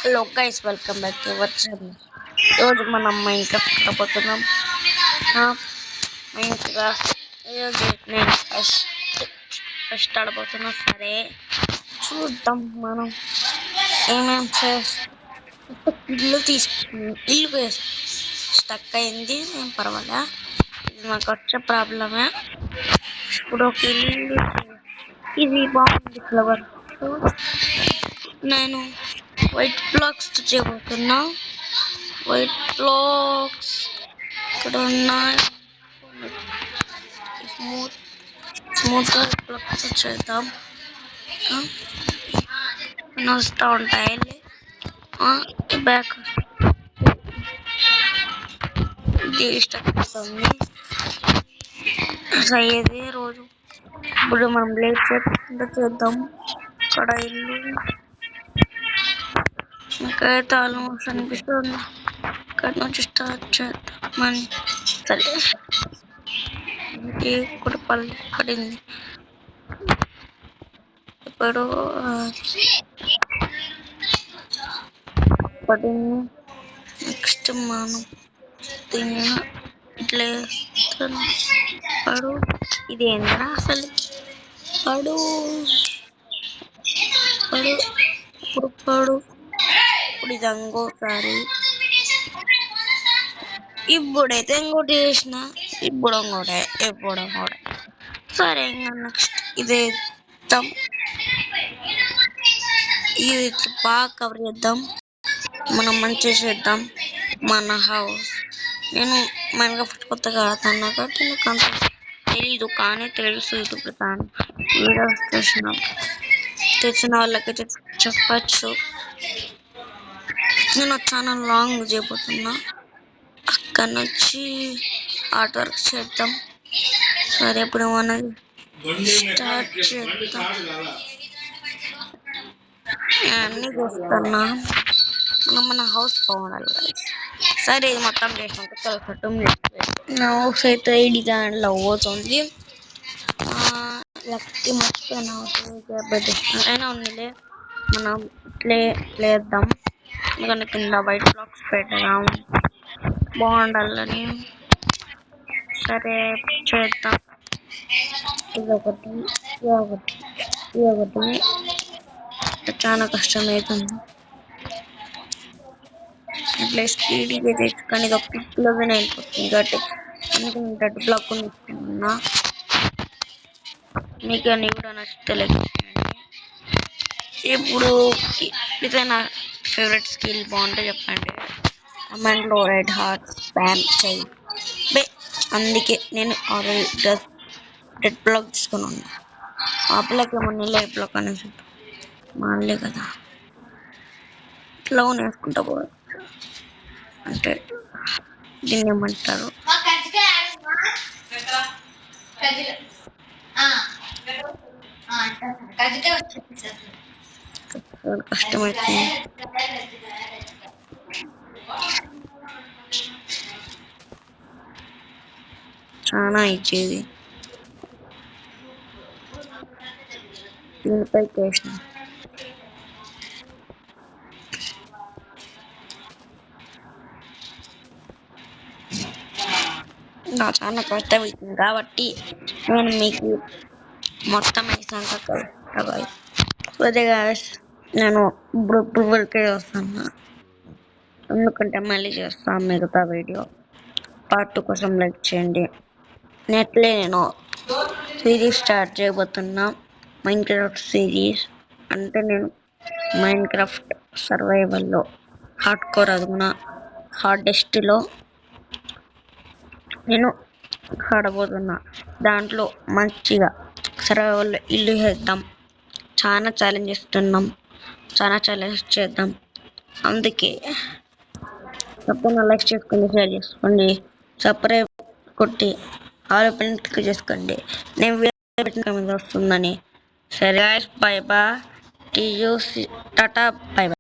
Hello guys, welcome back to our channel. ఈరోజు మనం Minecraft ఆడబోతున్నాం. Minecraft ఈరోజు నేను ఫస్ట్ ఆడబోతున్నా. సరే చూద్దాం మనం ఏమేమి ఇల్లు వేసి స్టక్ అయింది. ఏం పర్వాలే, ఇది నాకు వచ్చే ప్రాబ్లమే. ఇప్పుడు ఒక ఇల్లు, ఇది బాగుంది ఫ్లవర్. నేను వైట్ బ్లాక్స్ చేయబోతున్నా. వైట్ బ్లాక్స్ ఇక్కడ ఉన్నాయి. స్మూత్ బ్లాక్స్ చేద్దాం. వస్తూ ఉంటాయి బ్యాక్ ఇది స్టక్ అవుతుంది. అయ్యేది రోజు. ఇప్పుడు మనం లేట్ చేయకుండా చేద్దాం. ఇక్కడ ఇల్లు ఇంకైతే ఆల్మోస్ట్ అనిపిస్తుంది. ఇక్కడ నుంచి స్టార్ట్ చేద్దామని. సరే కూడా పడింది. ఇప్పుడు పడింది. నెక్స్ట్ మనం దీన్ని ఇట్లా పడు. ఇదేంద్రా అసలు పడు పడు ఇప్పుడు పడు. ఇప్పుడు ఇది ఇంకోసారి. ఇప్పుడైతే ఇంకోటి చేసిన, ఇప్పుడు ఇంకోటి. సరే ఇంకా నెక్స్ట్ ఇదే ఇద్దాం. ఇది బాగా కవర్ చేద్దాం. మనం మంచిగా చేద్దాం మన హౌస్. నేను మైన్క్రాఫ్ట్ కొత్తగా ఆడుతున్నా కాబట్టి నాకు అంత తెలీదు, కానీ తెలుసు. యూట్యూబ్లో కానీ వీడియోస్ తెచ్చిన వాళ్ళకి చెప్పచ్చు. నేను చాలా లాంగ్ చేయబోతున్నా. అక్కడ నుంచి ఆర్ట్ వర్క్ చేద్దాం. సరే ఇప్పుడు మనం స్టార్ట్ చేద్దాం. అన్నీ చేస్తున్నా. మన హౌస్ బాగుండాలి. సరే ఇది మొత్తం చేసినాక హౌస్ అయితే ఈ డిజైన్లో అవుతుంది. లక్కి మర్చిపోయినా అయినా ఉందిలే. మనం లేద్దాం. ఎందుకంటే కింద వైట్ బ్లాక్స్ పెట్టడం బాగుండాలని. సరే చేద్దాం. ఇదొకటి చాలా కష్టమవుతుంది. ఇట్లా స్పీడ్గా తెచ్చుకొని ఇది ఒక పిక్లోనే అయిపోతుంది కాబట్టి అందుకని రెడ్ బ్లాక్ తీసుకున్నా. మీకు అన్నీ కూడా నచ్చలేదు. ఇప్పుడు ఇదే నా ఫేవరెట్ స్కిల్, బాగుంటే చెప్పండి కమెంట్లో. రెడ్ హార్ట్ స్పామ్ చేయి. అందుకే నేను రెడ్ బ్లాక్ తీసుకుని ఉన్నా. ఆ పిల్లకి ఏమన్నా రెడ్ బ్లాక్ అనేసి మానలే కదా. క్లౌన్ వేసుకుంటా పోవచ్చు. అంటే దీన్ని ఏమంటారు? కష్టమవుతుంది. చాలా ఇచ్చేది దీనిపై చేసిన. నా చాలా కష్టం అవుతుంది కాబట్టి నేను మీకు మొత్తం వేసాక కొద్దిగా నేను ఇప్పుడు వరకే చేస్తాను. ఎందుకంటే మళ్ళీ చేస్తాను మిగతా వీడియో. పార్ట్ 2 కోసం లైక్ చేయండి. నెట్లే నేను సిరీస్ స్టార్ట్ చేయబోతున్నా. మైన్క్రాఫ్ట్ సిరీస్ అంటే నేను మైన్క్రాఫ్ట్ సర్వైవల్లో హార్డ్ కోర్, అది కూడా హార్డెస్ట్లో నేను ఆడబోతున్నా. దాంట్లో మంచిగా సర్వైవల్లో ఇల్లు చేద్దాం. చాలా ఛాలెంజ్ చేద్దాం. అందుకే తప్పకుండా లైక్ చేసుకోండి, షేర్ చేసుకోండి, సబ్స్క్రైబ్ కొట్టి ఆల్ క్లిక్ చేసుకోండి. నేను వీడియో పెట్టిన మీద వస్తుందని. సరే బాయ్ బాయ్. టాటా బాయ్ బాయ్.